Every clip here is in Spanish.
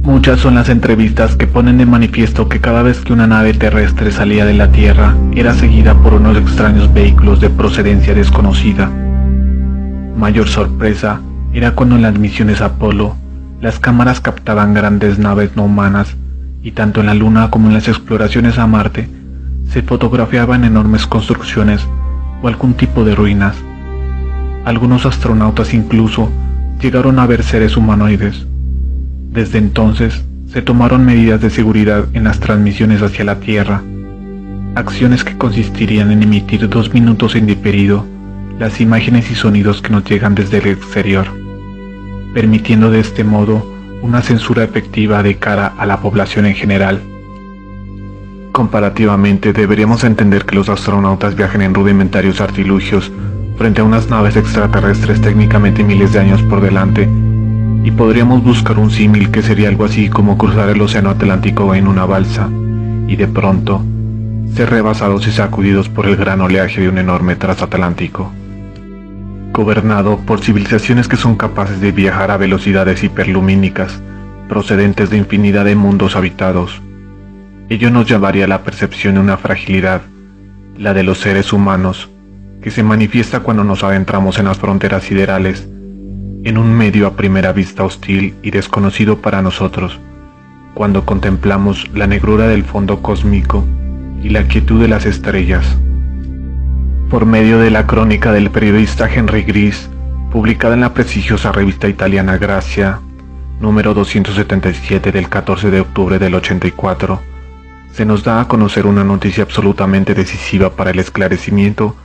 Muchas son las entrevistas que ponen de manifiesto que cada vez que una nave terrestre salía de la Tierra, era seguida por unos extraños vehículos de procedencia desconocida. Mayor sorpresa era cuando en las misiones Apolo, las cámaras captaban grandes naves no humanas, y tanto en la Luna como en las exploraciones a Marte, se fotografiaban enormes construcciones o algún tipo de ruinas. Algunos astronautas incluso llegaron a ver seres humanoides. Desde entonces, se tomaron medidas de seguridad en las transmisiones hacia la Tierra, acciones que consistirían en emitir 2 minutos en diferido las imágenes y sonidos que nos llegan desde el exterior, permitiendo de este modo una censura efectiva de cara a la población en general. Comparativamente, deberíamos entender que los astronautas viajan en rudimentarios artilugios frente a unas naves extraterrestres técnicamente miles de años por delante, y podríamos buscar un símil que sería algo así como cruzar el océano Atlántico en una balsa, y de pronto ser rebasados y sacudidos por el gran oleaje de un enorme transatlántico, gobernado por civilizaciones que son capaces de viajar a velocidades hiperlumínicas, procedentes de infinidad de mundos habitados. Ello nos llevaría a la percepción de una fragilidad, la de los seres humanos, que se manifiesta cuando nos adentramos en las fronteras siderales, en un medio a primera vista hostil y desconocido para nosotros, cuando contemplamos la negrura del fondo cósmico y la quietud de las estrellas. Por medio de la crónica del periodista Henry Gris, publicada en la prestigiosa revista italiana Grazia, número 277 del 14 de octubre del 84, se nos da a conocer una noticia absolutamente decisiva para el esclarecimiento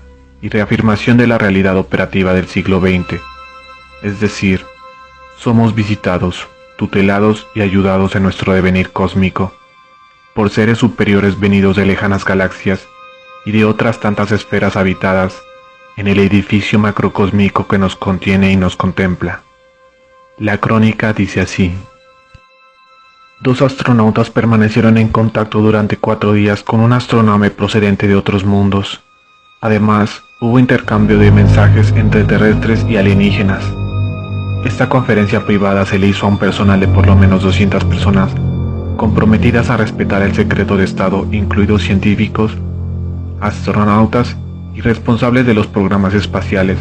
y reafirmación de la realidad operativa del siglo XX. Es decir, somos visitados, tutelados y ayudados en nuestro devenir cósmico, por seres superiores venidos de lejanas galaxias y de otras tantas esferas habitadas en el edificio macrocósmico que nos contiene y nos contempla. La crónica dice así: 2 astronautas permanecieron en contacto durante 4 días con una astronave procedente de otros mundos. Además, hubo intercambio de mensajes entre terrestres y alienígenas. Esta conferencia privada se le hizo a un personal de por lo menos 200 personas, comprometidas a respetar el secreto de Estado, incluidos científicos, astronautas y responsables de los programas espaciales,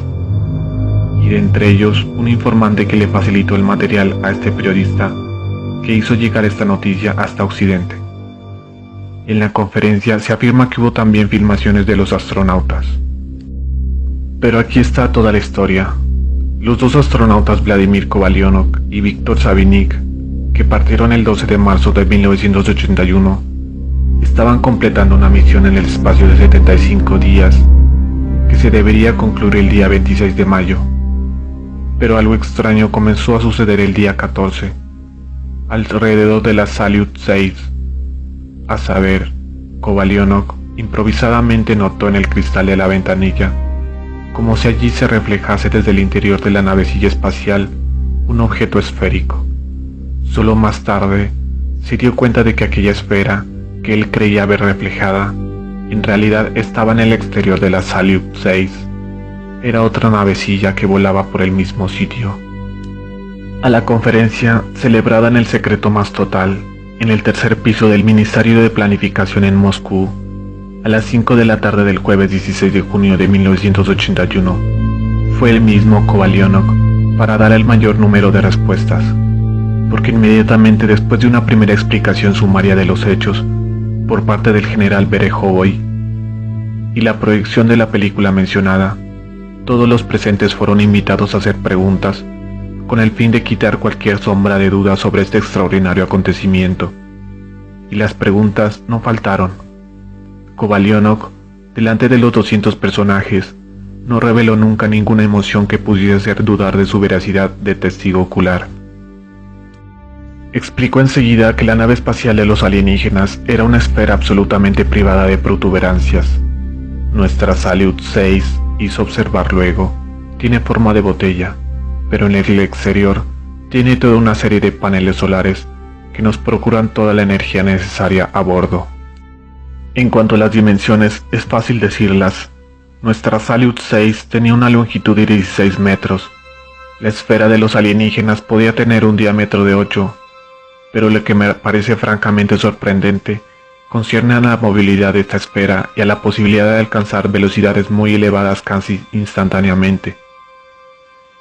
y de entre ellos un informante que le facilitó el material a este periodista, que hizo llegar esta noticia hasta Occidente. En la conferencia se afirma que hubo también filmaciones de los astronautas. Pero aquí está toda la historia. Los 2 astronautas Vladimir Kovalyonok y Viktor Savinik, que partieron el 12 de marzo de 1981, estaban completando una misión en el espacio de 75 días, que se debería concluir el día 26 de mayo. Pero algo extraño comenzó a suceder el día 14, alrededor de la Salyut 6. A saber, Kovalyonok improvisadamente notó en el cristal de la ventanilla, como si allí se reflejase desde el interior de la navecilla espacial un objeto esférico. Solo más tarde se dio cuenta de que aquella esfera que él creía ver reflejada, en realidad estaba en el exterior de la Salyut 6. Era otra navecilla que volaba por el mismo sitio. A la conferencia, celebrada en el secreto más total, en el tercer piso del Ministerio de Planificación en Moscú, a las 5 de la tarde del jueves 16 de junio de 1981, fue el mismo Kovalyonok para dar el mayor número de respuestas, porque inmediatamente después de una primera explicación sumaria de los hechos por parte del general Berejovoy y la proyección de la película mencionada, todos los presentes fueron invitados a hacer preguntas con el fin de quitar cualquier sombra de duda sobre este extraordinario acontecimiento. Y las preguntas no faltaron. Kovalyonok, delante de los 200 personajes, no reveló nunca ninguna emoción que pudiese hacer dudar de su veracidad de testigo ocular. Explicó enseguida que la nave espacial de los alienígenas era una esfera absolutamente privada de protuberancias. Nuestra Salyut 6, hizo observar luego, tiene forma de botella, pero en el exterior tiene toda una serie de paneles solares que nos procuran toda la energía necesaria a bordo. En cuanto a las dimensiones, es fácil decirlas. Nuestra Salyut 6 tenía una longitud de 16 metros. La esfera de los alienígenas podía tener un diámetro de 8, Pero lo que me parece francamente sorprendente concierne a la movilidad de esta esfera y a la posibilidad de alcanzar velocidades muy elevadas casi instantáneamente.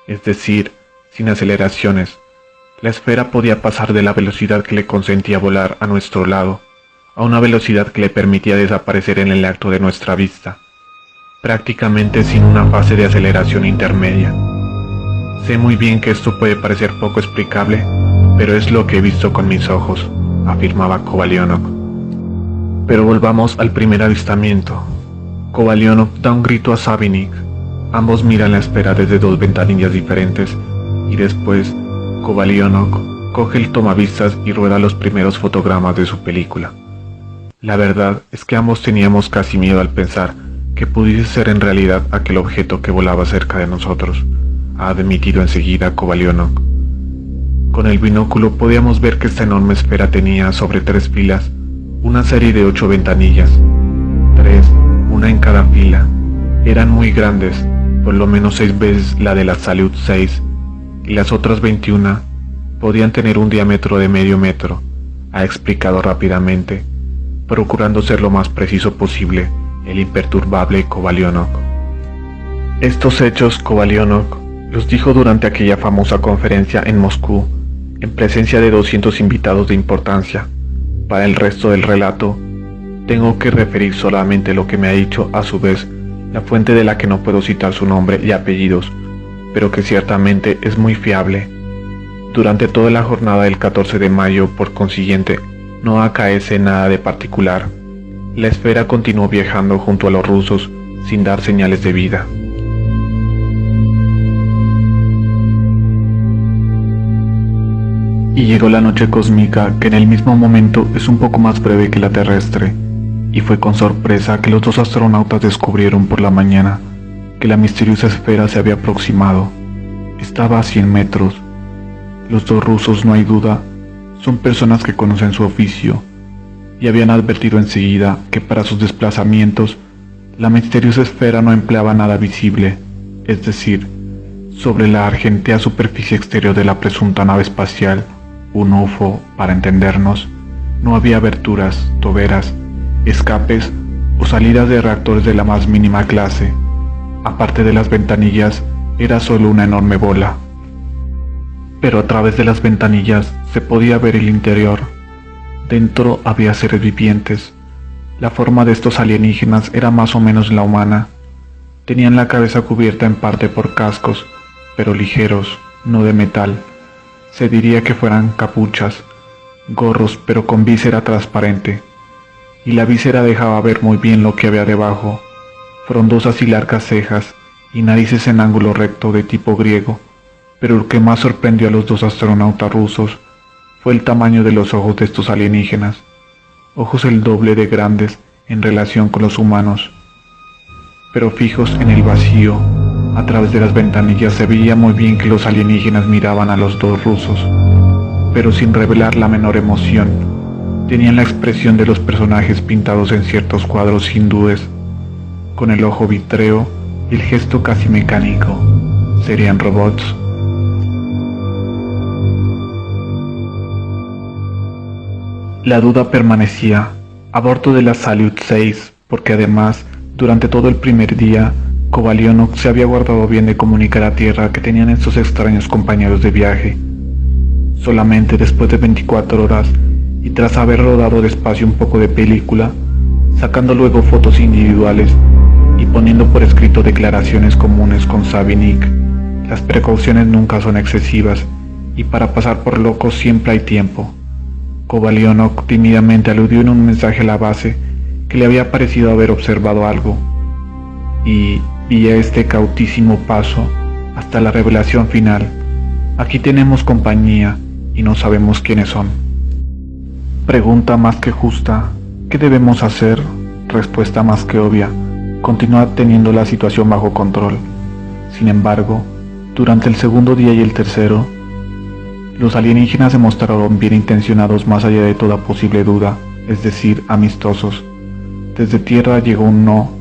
Es decir, sin aceleraciones, la esfera podía pasar de la velocidad que le consentía volar a nuestro lado a una velocidad que le permitía desaparecer en el acto de nuestra vista, prácticamente sin una fase de aceleración intermedia. Sé muy bien que esto puede parecer poco explicable, pero es lo que he visto con mis ojos, afirmaba Kovalionov. Pero volvamos al primer avistamiento. Kovalionov da un grito a Savinik. Ambos miran la esfera desde dos ventanillas diferentes, y después Kovalionov coge el tomavistas y rueda los primeros fotogramas de su película. La verdad es que ambos teníamos casi miedo al pensar que pudiese ser en realidad aquel objeto que volaba cerca de nosotros, ha admitido enseguida Kovalionov. Con el binóculo podíamos ver que esta enorme esfera tenía, sobre 3 filas, una serie de 8 ventanillas, 3, una en cada fila. Eran muy grandes, por lo menos 6 veces la de la Salyut 6, y las otras 21 podían tener un diámetro de medio metro, ha explicado rápidamente, procurando ser lo más preciso posible, el imperturbable Kovalionov. Estos hechos Kovalionov los dijo durante aquella famosa conferencia en Moscú, en presencia de 200 invitados de importancia. Para el resto del relato, tengo que referir solamente lo que me ha dicho a su vez la fuente de la que no puedo citar su nombre y apellidos, pero que ciertamente es muy fiable. Durante toda la jornada del 14 de mayo, por consiguiente, no acaece nada de particular. La esfera continuó viajando junto a los rusos sin dar señales de vida. Y llegó la noche cósmica, que en el mismo momento es un poco más breve que la terrestre, y fue con sorpresa que los dos astronautas descubrieron por la mañana que la misteriosa esfera se había aproximado. Estaba a 100 metros. Los dos rusos, no hay duda, son personas que conocen su oficio, y habían advertido enseguida que para sus desplazamientos la misteriosa esfera no empleaba nada visible, es decir, sobre la argentea superficie exterior de la presunta nave espacial, un UFO, para entendernos, no había aberturas, toberas, escapes o salidas de reactores de la más mínima clase. Aparte de las ventanillas, era solo una enorme bola. Pero a través de las ventanillas se podía ver el interior. Dentro había seres vivientes. La forma de estos alienígenas era más o menos la humana. Tenían la cabeza cubierta en parte por cascos, pero ligeros, no de metal. Se diría que fueran capuchas, gorros, pero con víscera transparente. Y la víscera dejaba ver muy bien lo que había debajo. Frondosas y largas cejas y narices en ángulo recto de tipo griego, pero lo que más sorprendió a los dos astronautas rusos fue el tamaño de los ojos de estos alienígenas, ojos el doble de grandes en relación con los humanos, pero fijos en el vacío. A través de las ventanillas se veía muy bien que los alienígenas miraban a los dos rusos, pero sin revelar la menor emoción. Tenían la expresión de los personajes pintados en ciertos cuadros hindúes, con el ojo vítreo y el gesto casi mecánico. ¿Serían robots? La duda permanecía a bordo de la Salyut 6, porque además, durante todo el primer día, Kovalionov se había guardado bien de comunicar a tierra que tenían estos extraños compañeros de viaje. Solamente después de 24 horas, y tras haber rodado despacio un poco de película, sacando luego fotos individuales y poniendo por escrito declaraciones comunes con Savinik, las precauciones nunca son excesivas, y para pasar por locos siempre hay tiempo. Kovalionov tímidamente aludió en un mensaje a la base que le había parecido haber observado algo, y a este cautísimo paso hasta la revelación final. Aquí tenemos compañía y no sabemos quiénes son. Pregunta más que justa. ¿Qué debemos hacer? Respuesta más que obvia. Continuar teniendo la situación bajo control. Sin embargo, durante el segundo día y el tercero, los alienígenas se mostraron bien intencionados más allá de toda posible duda, es decir, amistosos. Desde tierra llegó un no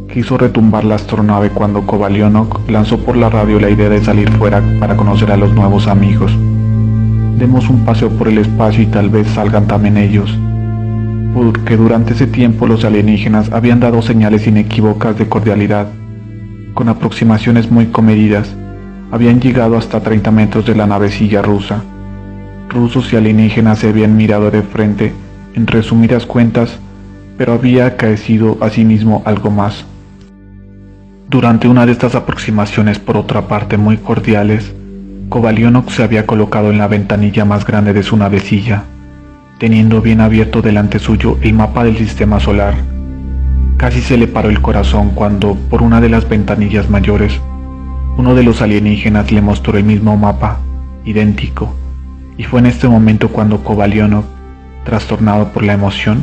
que hizo retumbar la astronave cuando Kovalionov lanzó por la radio la idea de salir fuera para conocer a los nuevos amigos. demos un paseo por el espacio y tal vez salgan también ellos, porque durante ese tiempo los alienígenas habían dado señales inequívocas de cordialidad. Con aproximaciones muy comedidas, habían llegado hasta 30 metros de la navecilla rusa. Rusos y alienígenas se habían mirado de frente, en resumidas cuentas, pero había acaecido asimismo algo más. Durante una de estas aproximaciones, por otra parte muy cordiales, Kovalyonok se había colocado en la ventanilla más grande de su navecilla, teniendo bien abierto delante suyo el mapa del sistema solar. Casi se le paró el corazón cuando, por una de las ventanillas mayores, uno de los alienígenas le mostró el mismo mapa, idéntico, y fue en este momento cuando Kovalyonok, trastornado por la emoción,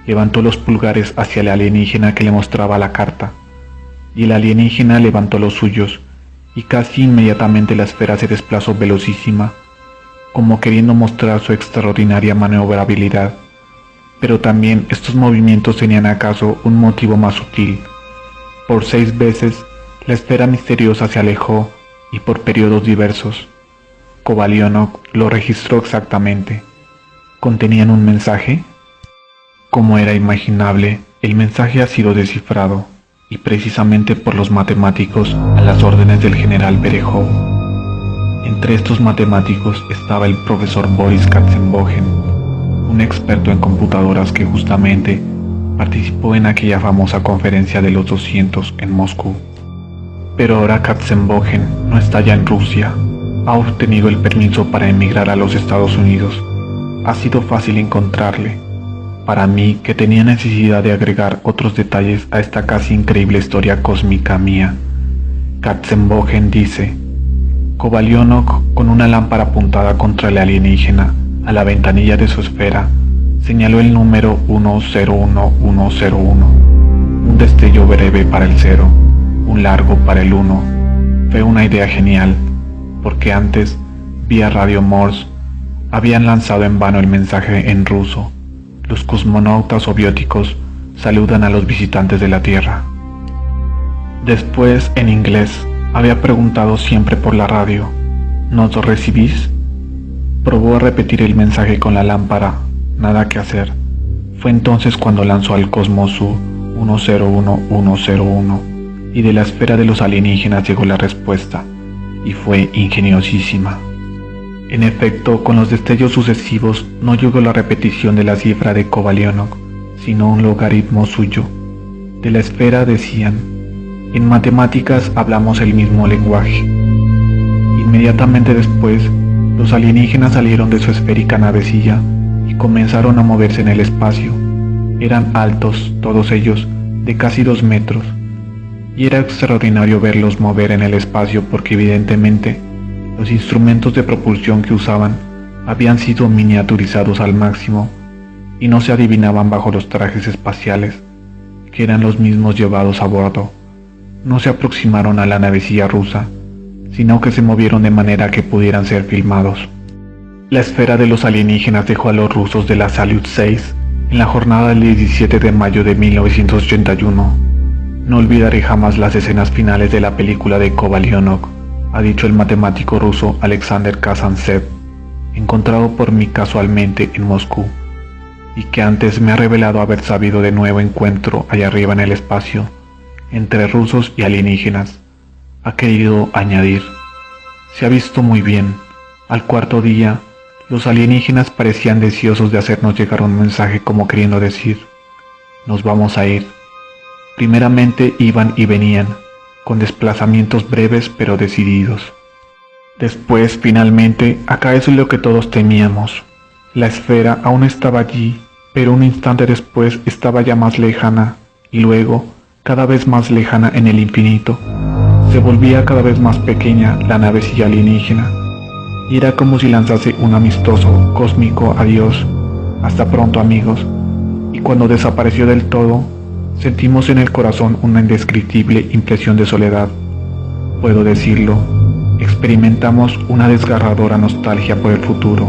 levantó los pulgares hacia el alienígena que le mostraba la carta, y el alienígena levantó los suyos, y casi inmediatamente la esfera se desplazó velocísima, como queriendo mostrar su extraordinaria maniobrabilidad. Pero también estos movimientos tenían acaso un motivo más sutil. Por 6 veces la esfera misteriosa se alejó y por periodos diversos. Kovalyonok lo registró exactamente. ¿Contenían un mensaje? Como era imaginable, el mensaje ha sido descifrado, y precisamente por los matemáticos a las órdenes del general Berejov. Entre estos matemáticos estaba el profesor Boris Katzenbogen, un experto en computadoras que justamente participó en aquella famosa conferencia de los 200 en Moscú. Pero ahora Katzenbogen no está ya en Rusia, ha obtenido el permiso para emigrar a los Estados Unidos. Ha sido fácil encontrarle, para mí que tenía necesidad de agregar otros detalles a esta casi increíble historia cósmica mía. Katzenbogen dice: Kovalyonok, con una lámpara apuntada contra el alienígena a la ventanilla de su esfera, señaló el número 101101. Un destello breve para el 0, un largo para el 1. Fue una idea genial, porque antes, vía radio Morse, habían lanzado en vano el mensaje en ruso. Los cosmonautas soviéticos saludan a los visitantes de la Tierra. Después, en inglés, había preguntado siempre por la radio: ¿nos lo recibís? Probó a repetir el mensaje con la lámpara, nada que hacer. Fue entonces cuando lanzó al cosmos su 101101 y de la esfera de los alienígenas llegó la respuesta, y fue ingeniosísima. En efecto, con los destellos sucesivos no llegó la repetición de la cifra de Kovalyonok, sino un logaritmo suyo. De la esfera decían: en matemáticas hablamos el mismo lenguaje. Inmediatamente después, los alienígenas salieron de su esférica navecilla y comenzaron a moverse en el espacio. Eran altos, todos ellos, de casi 2 metros, y era extraordinario verlos mover en el espacio porque evidentemente los instrumentos de propulsión que usaban habían sido miniaturizados al máximo y no se adivinaban bajo los trajes espaciales, que eran los mismos llevados a bordo. No se aproximaron a la navecilla rusa, sino que se movieron de manera que pudieran ser filmados. La esfera de los alienígenas dejó a los rusos de la Salyut 6 en la jornada del 17 de mayo de 1981. No olvidaré jamás las escenas finales de la película de Kovalyonok, ha dicho el matemático ruso Alexander Kazantsev, encontrado por mí casualmente en Moscú, y que antes me ha revelado haber sabido de nuevo encuentro allá arriba en el espacio, entre rusos y alienígenas. Ha querido añadir: se ha visto muy bien. Al cuarto día, los alienígenas parecían deseosos de hacernos llegar un mensaje como queriendo decir: nos vamos a ir. Primeramente iban y venían, con desplazamientos breves pero decididos. Después, finalmente, acaeció lo que todos temíamos. La esfera aún estaba allí, pero un instante después estaba ya más lejana, y luego, cada vez más lejana en el infinito. Se volvía cada vez más pequeña la navecilla alienígena, y era como si lanzase un amistoso, cósmico adiós. Hasta pronto, amigos. Y cuando desapareció del todo, sentimos en el corazón una indescriptible impresión de soledad. Puedo decirlo, experimentamos una desgarradora nostalgia por el futuro.